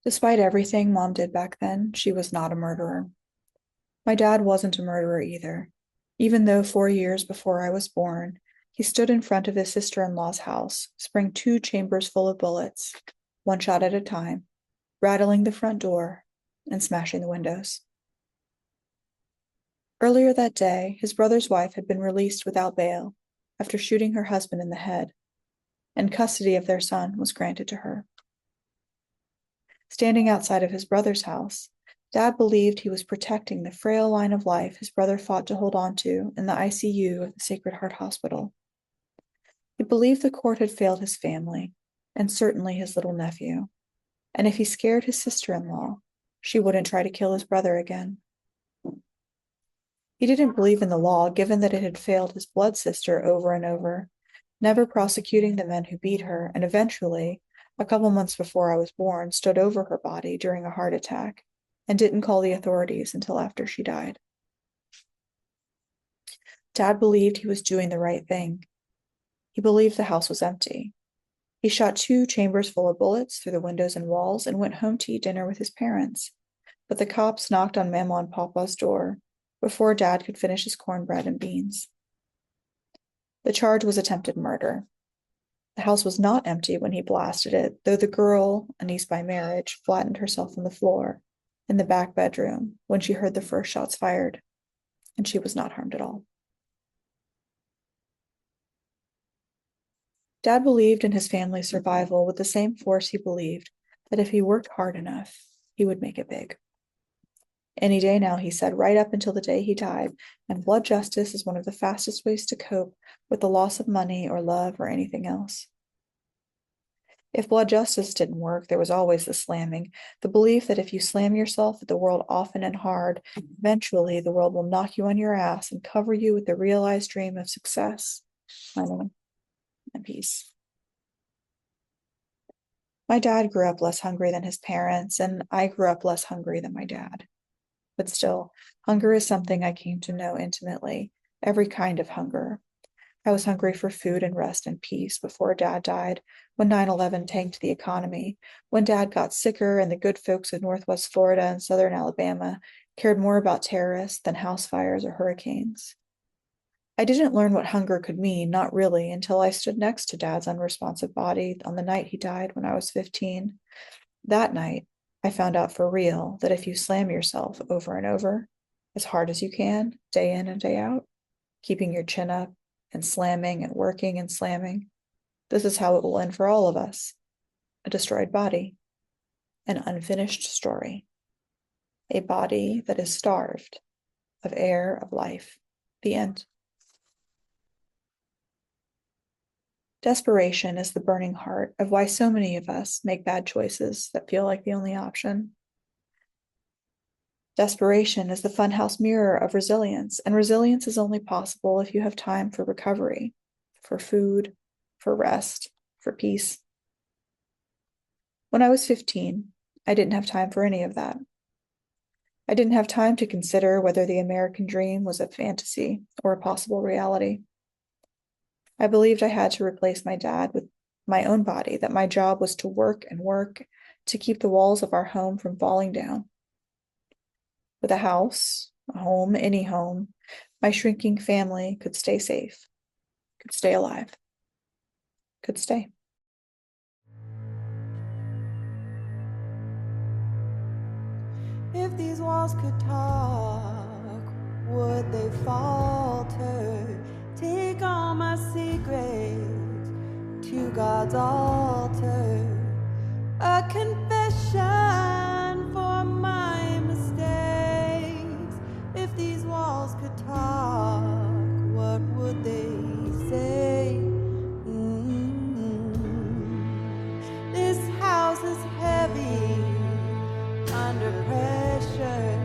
Despite everything Mom did back then, she was not a murderer. My dad wasn't a murderer either, even though 4 years before I was born, he stood in front of his sister-in-law's house, spraying 2 chambers full of bullets, one shot at a time, rattling the front door and smashing the windows. Earlier that day, his brother's wife had been released without bail after shooting her husband in the head, and custody of their son was granted to her. Standing outside of his brother's house, Dad believed he was protecting the frail line of life his brother fought to hold on to in the ICU of the Sacred Heart Hospital. He believed the court had failed his family, and certainly his little nephew, and if he scared his sister-in-law, she wouldn't try to kill his brother again. He didn't believe in the law, given that it had failed his blood sister over and over, never prosecuting the men who beat her, and eventually, a couple months before I was born, stood over her body during a heart attack and didn't call the authorities until after she died. Dad believed he was doing the right thing. He believed the house was empty. He shot 2 chambers full of bullets through the windows and walls and went home to eat dinner with his parents. But the cops knocked on Mama and Papa's door before Dad could finish his cornbread and beans. The charge was attempted murder. The house was not empty when he blasted it, though the girl, a niece by marriage, flattened herself on the floor in the back bedroom when she heard the first shots fired, and she was not harmed at all. Dad believed in his family's survival with the same force he believed that if he worked hard enough, he would make it big. Any day now, he said, right up until the day he died, and blood justice is one of the fastest ways to cope with the loss of money or love or anything else. If blood justice didn't work, there was always the slamming, the belief that if you slam yourself at the world often and hard, eventually the world will knock you on your ass and cover you with the realized dream of success, money, and peace. My dad grew up less hungry than his parents, and I grew up less hungry than my dad. But still, hunger is something I came to know intimately, every kind of hunger. I was hungry for food and rest and peace before Dad died, when 9/11 tanked the economy, when Dad got sicker and the good folks of Northwest Florida and Southern Alabama cared more about terrorists than house fires or hurricanes. I didn't learn what hunger could mean, not really, until I stood next to Dad's unresponsive body on the night he died when I was 15. That night, I found out for real that if you slam yourself over and over, as hard as you can, day in and day out, keeping your chin up and slamming and working and slamming, this is how it will end for all of us. A destroyed body, an unfinished story, a body that is starved of air, of life, the end. Desperation is the burning heart of why so many of us make bad choices that feel like the only option. Desperation is the funhouse mirror of resilience, and resilience is only possible if you have time for recovery, for food, for rest, for peace. When I was 15, I didn't have time for any of that. I didn't have time to consider whether the American dream was a fantasy or a possible reality. I believed I had to replace my dad with my own body, that my job was to work and work to keep the walls of our home from falling down. With a house, a home, any home, my shrinking family could stay safe, could stay alive, could stay. If these walls could talk, would they falter? Take all my secrets to God's altar, a confession for my mistakes. If these walls could talk, what would they say? This house is heavy under pressure,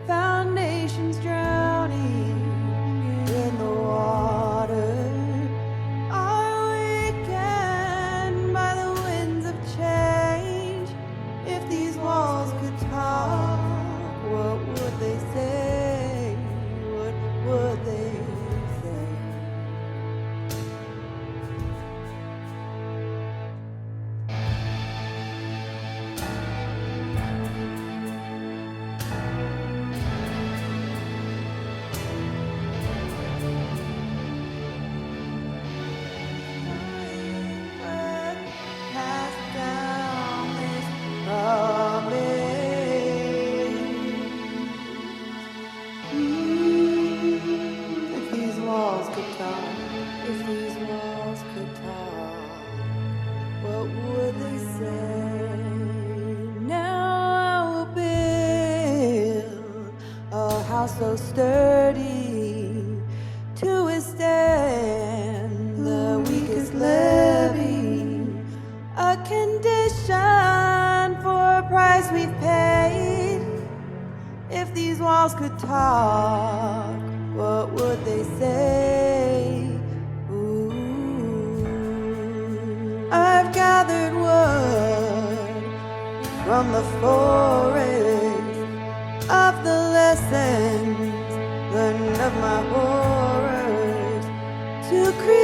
foundations drowning in the water, are weakened by the winds of change. If these walls could talk, what would they say? What would so sturdy to withstand the weakest levy, a condition for a price we've paid. If these walls could talk, what would they say? Ooh. I've gathered wood from the forest of the lessons learned of my horrors to create